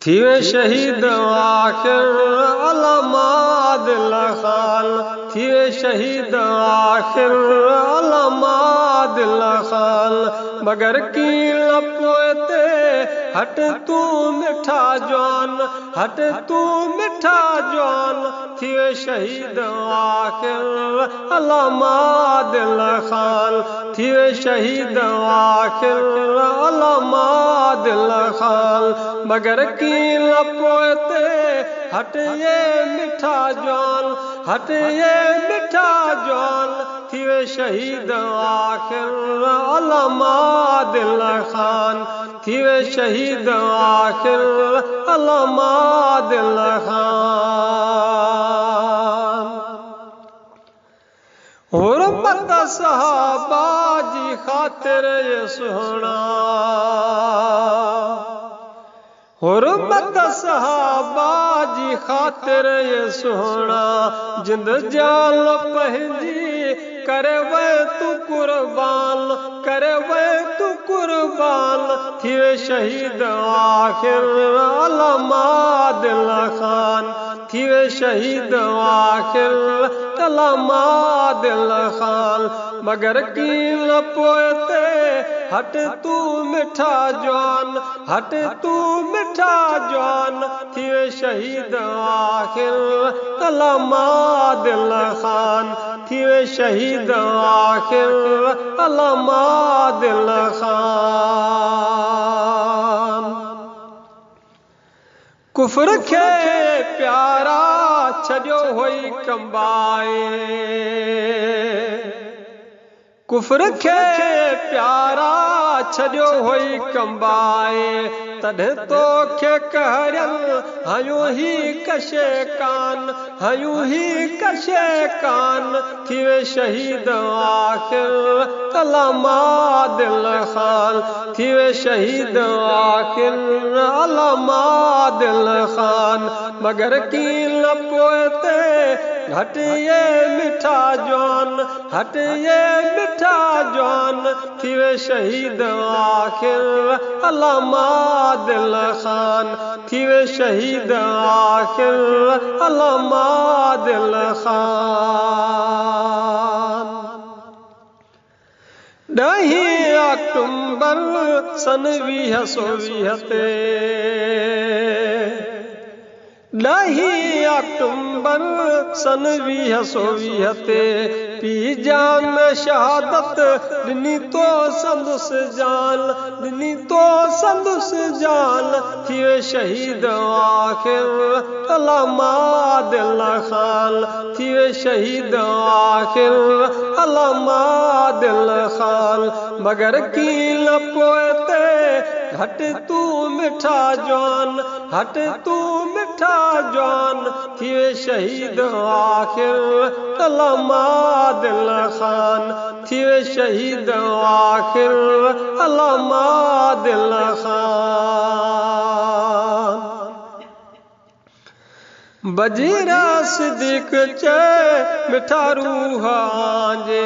थीवे शहीद आखिर अल्लामा दिल खान थीवे शहीद आखिर अल्लामा दिल खान मगर की लपोते हट तू मिठा जवान हट तू मिठा जवान थीवे शहीद आखिर अल्लामा दिल खान थीवे शहीद आखिर अल्लामा दिल खान मगर की लपोते हट ये मिठा जवान हट ये मिठा जवान थीवे शहीद आखिर अल्लामा दिल खान थीवे शहीद आखिर अल्लामा दिल खान हुर्मत सहाबा जी खातिर ये सुहना हुर्मत सहाबा जी खातिर ये सुहना जिंद जान पंहिंजी करे वे तू कुर्बान करे वे तू कुर्बान थीवे शहीद आखिर अल्लामा दिल खान थीवे शहीद आखिर अल्लामा दिल खान मगर की लपोते हट तू मिठा जवान हट तू मिठा जवान थीवे शहीद आखिर अल्लामा दिल खान थीवे शहीद आखिर अल्लामा दिल खान कुफ्र खे प्यारा छॾियो हुई कंबाए कुफ्र खे प्यारा छॾियो हुई कंबाए तॾहिं तोखे कहरियल हयूं ही कशे कान हयूं ही कशे कान थीवे शहीद आखिर अल्लामा दिल खान थीवे शहीद आखिर अल्लामा दिल खान मगर की लपोते हट ये मिठा जवान हट ये मिठा जवान थीवे शहीद आखिर अल्लामा दिल खान थीवे शहीद आखिर अल्लामा दिल खान 10 अक्टूबर सन 2020 ते 10 अक्टूबर सन 2020 ते पी जान शहादत ॾिनी तो संदुस जान ॾिनी तो संदुस जान थीवे शहीद आखिर अल्लामा दिल खान थीवे शहीद आखिर अल्लामा दिल खान मगर की लपोते हट तू मिठा जवान हट तू मिठा जवान थीवे शहीद आखिर अल्लामा दिल खान थीवे शहीद आखिर अल्लामा दिल खान बजीरा सिद्दीक चए मिठा रूहां जे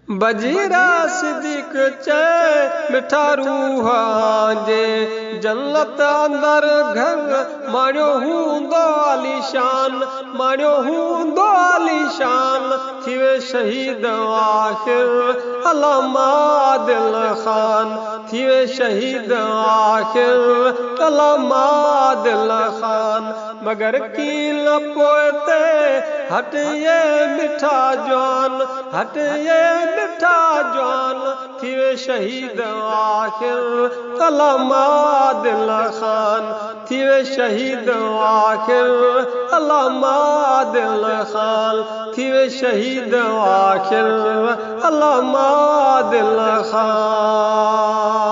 बजीरा सिद्दीक चए मिठा रूहां जे जन्नत अंदर घर माणियो हूंदो आलीशान माणियो हूंदो आलीशान थीवे शहीद आखिर अल्लामा दिल खान थीवे शहीद आखिर अल्लामा दिल खान मगर की लपोते हट ये मिठा जवान हट ये मिठा जवान थीवे शहीद आखिर अल्लामा दिल खान थीवे शहीद आखिर अल्लामा दिल खान थीवे शहीद आखिर अल्लामा दिल खान